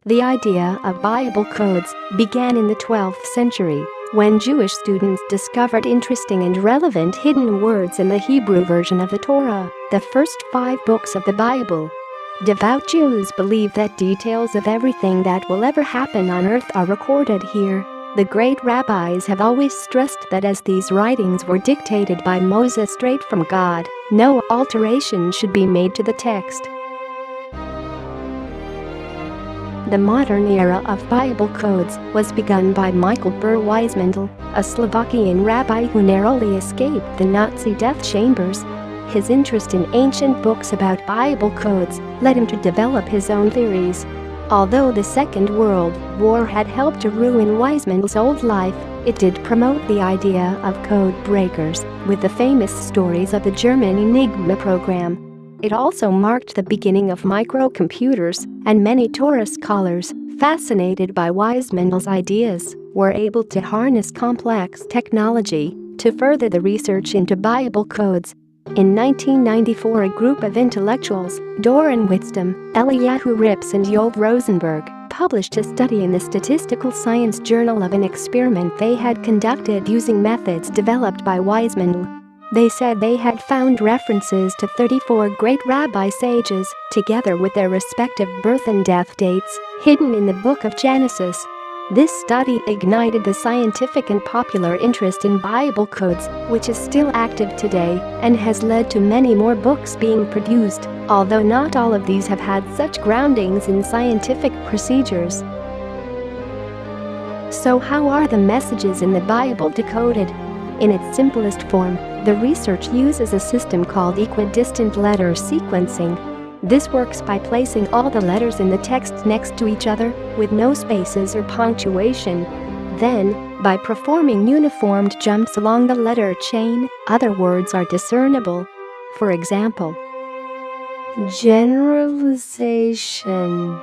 The idea of Bible codes began in the 12th century when Jewish students discovered interesting and relevant hidden words in the Hebrew version of the Torah, the first 5 books of the Bible. Devout Jews believe that details of everything that will ever happen on earth are recorded here. The great rabbis have always stressed that as these writings were dictated by Moses straight from God, no alteration should be made to the text. The modern era of Bible codes was begun by Michael Drosnin, a Slovakian rabbi who narrowly escaped the Nazi death chambers. His interest in ancient books about Bible codes led him to develop his own theories. Although the Second World War had helped to ruin Wiseman's old life, it did promote the idea of code breakers, with the famous stories of the German Enigma program. It also marked the beginning of microcomputers, and many Torah scholars, fascinated by Wiseman's ideas, were able to harness complex technology to further the research into Bible codes. In 1994, a group of intellectuals, Doron Witztum, Eliyahu Rips and Yoel Rosenberg, published a study in the Statistical Science Journal of an experiment they had conducted using methods developed by Wiseman. They said they had found references to 34 great rabbi sages, together with their respective birth and death dates, hidden in the book of Genesis. This study ignited the scientific and popular interest in Bible codes, which is still active today and has led to many more books being produced, although not all of these have had such groundings in scientific procedures. So how are the messages in the Bible decoded? In its simplest form, the research uses a system called equidistant letter sequencing. This works by placing all the letters in the text next to each other, with no spaces or punctuation. Then, by performing uniformed jumps along the letter chain, other words are discernible. For example, generalization.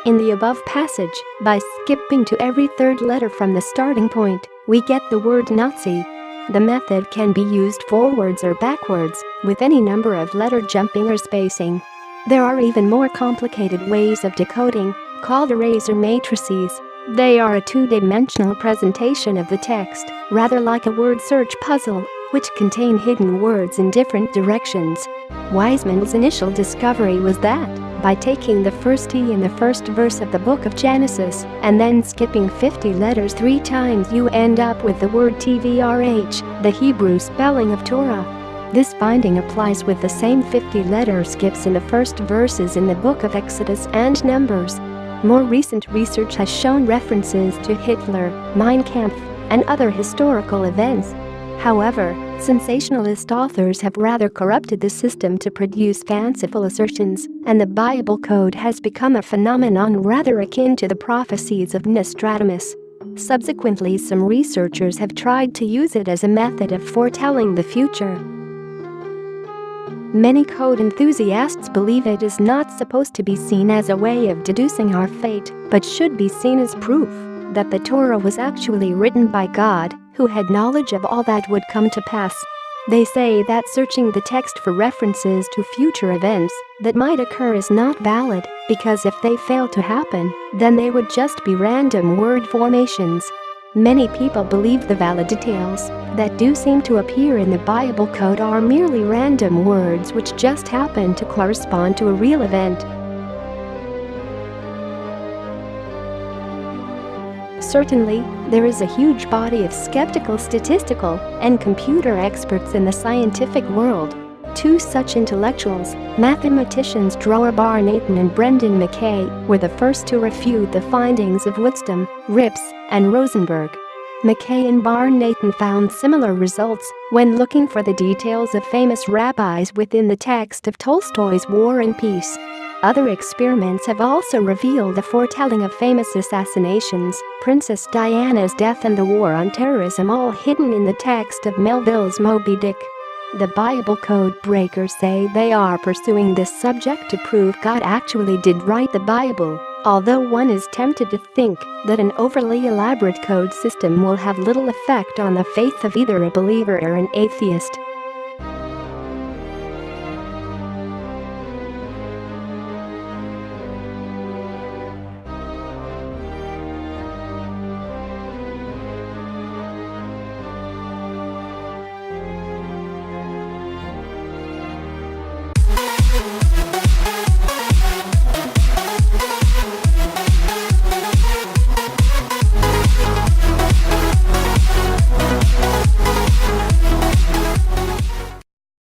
In the above passage, by skipping to every third letter from the starting point, we get the word Nazi. The method can be used forwards or backwards, with any number of letter jumping or spacing. There are even more complicated ways of decoding, called arrays or matrices. They are a two-dimensional presentation of the text, rather like a word search puzzle, which contain hidden words in different directions. Wiseman's initial discovery was that, by taking the first T in the first verse of the book of Genesis and then skipping 50 letters 3 times, you end up with the word TVRH, the Hebrew spelling of Torah. This finding applies with the same 50 letter skips in the first verses in the book of Exodus and Numbers. More recent research has shown references to Hitler, Mein Kampf, and other historical events. However, sensationalist authors have rather corrupted the system to produce fanciful assertions, and the Bible code has become a phenomenon rather akin to the prophecies of Nostradamus. Subsequently, some researchers have tried to use it as a method of foretelling the future. Many code enthusiasts believe it is not supposed to be seen as a way of deducing our fate, but should be seen as proof that the Torah was actually written by God, who had knowledge of all that would come to pass. They say that searching the text for references to future events that might occur is not valid, because if they fail to happen, then they would just be random word formations. Many people believe the valid details that do seem to appear in the Bible code are merely random words which just happen to correspond to a real event. Certainly, there is a huge body of skeptical statistical and computer experts in the scientific world. 2 such intellectuals, mathematicians Dror Bar-Natan and Brendan Mackay, were the first to refute the findings of Witztum, Rips, and Rosenberg. Mackay and Bar-Natan found similar results when looking for the details of famous rabbis within the text of Tolstoy's War and Peace. Other experiments have also revealed the foretelling of famous assassinations, Princess Diana's death and the war on terrorism, all hidden in the text of Melville's Moby Dick. The Bible code breakers say they are pursuing this subject to prove God actually did write the Bible, although one is tempted to think that an overly elaborate code system will have little effect on the faith of either a believer or an atheist.